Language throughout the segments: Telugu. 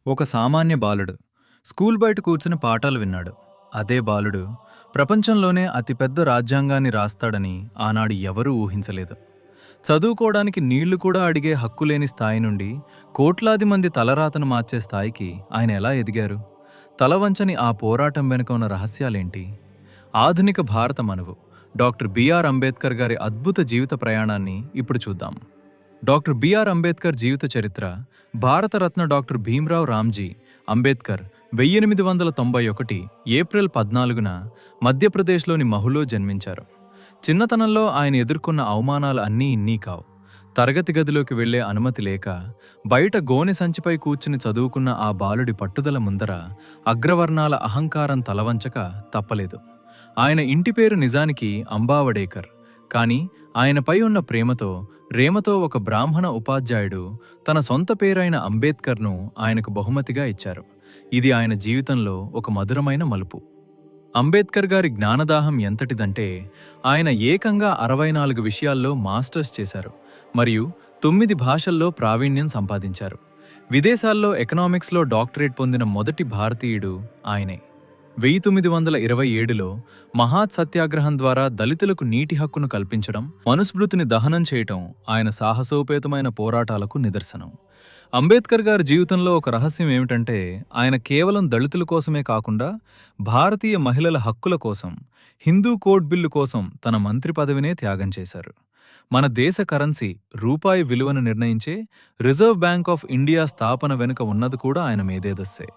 ఒక సామాన్య బాలుడు స్కూల్ బయట కూర్చుని పాఠాలు విన్నాడు. అదే బాలుడు ప్రపంచంలోనే అతిపెద్ద రాజ్యాంగాన్ని రాస్తాడని ఆనాడు ఎవరూ ఊహించలేదు. చదువుకోవడానికి నీళ్లు కూడా అడిగే హక్కులేని స్థాయి నుండి కోట్లాది మంది తలరాతను మార్చే స్థాయికి ఆయన ఎలా ఎదిగారు? తలవంచని ఆ పోరాటం వెనుక ఉన్న రహస్యాలేంటి? ఆధునిక భారత మనువు డాక్టర్ బిఆర్ అంబేద్కర్ గారి అద్భుత జీవిత ప్రయాణాన్ని ఇప్పుడు చూద్దాం. డాక్టర్ బిఆర్ అంబేద్కర్ జీవిత చరిత్ర. భారతరత్న డాక్టర్ భీమ్రావ్ రామ్జీ అంబేద్కర్ 1891 ఏప్రిల్ 14న మధ్యప్రదేశ్లోని మహులో జన్మించారు. చిన్నతనంలో ఆయన ఎదుర్కొన్న అవమానాలు అన్నీ ఇన్నీ కావు. తరగతి గదిలోకి వెళ్లే అనుమతి లేక బయట గోనె సంచిపై కూర్చుని చదువుకున్న ఆ బాలుడి పట్టుదల ముందర అగ్రవర్ణాల అహంకారం తలవంచక తప్పలేదు. ఆయన ఇంటి పేరు నిజానికి అంబావడేకర్. కాని ఆయనపై ఉన్న రేమతో ఒక బ్రాహ్మణ ఉపాధ్యాయుడు తన సొంత పేరైన అంబేద్కర్ను ఆయనకు బహుమతిగా ఇచ్చారు. ఇది ఆయన జీవితంలో ఒక మధురమైన మలుపు. అంబేద్కర్ గారి జ్ఞానదాహం ఎంతటిదంటే ఆయన ఏకంగా 64 విషయాల్లో మాస్టర్స్ చేశారు మరియు 9 భాషల్లో ప్రావీణ్యం సంపాదించారు. విదేశాల్లో ఎకనామిక్స్లో డాక్టరేట్ పొందిన మొదటి భారతీయుడు ఆయనే. 1927లో మహాత్ సత్యాగ్రహం ద్వారా దళితులకు నీటి హక్కును కల్పించడం, మనుస్మృతిని దహనం చేయటం ఆయన సాహసోపేతమైన పోరాటాలకు నిదర్శనం. అంబేద్కర్ గారి జీవితంలో ఒక రహస్యం ఏమిటంటే ఆయన కేవలం దళితుల కోసమే కాకుండా భారతీయ మహిళల హక్కుల కోసం, హిందూ కోడ్ బిల్లు కోసం తన మంత్రి పదవినే త్యాగం చేశారు. మన దేశ కరెన్సీ రూపాయి విలువను నిర్ణయించే రిజర్వ్ బ్యాంక్ ఆఫ్ ఇండియా స్థాపన వెనుక ఉన్నది కూడా ఆయన మేధేదస్సే.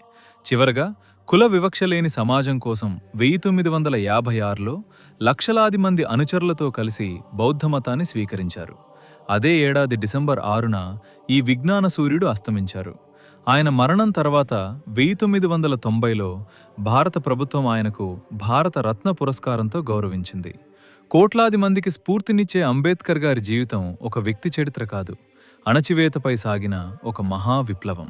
చివరగా కుల వివక్ష లేని సమాజం కోసం 1956లో లక్షలాది మంది అనుచరులతో కలిసి బౌద్ధమతాన్ని స్వీకరించారు. అదే ఏడాది డిసెంబర్ 6న ఈ విజ్ఞాన సూర్యుడు అస్తమించారు. ఆయన మరణం తర్వాత 1990లో భారత ప్రభుత్వం ఆయనకు భారత రత్న పురస్కారంతో గౌరవించింది. కోట్లాది మందికి స్ఫూర్తినిచ్చే అంబేద్కర్ గారి జీవితం ఒక వ్యక్తి చరిత్ర కాదు, అణచివేతపై సాగిన ఒక మహా విప్లవం.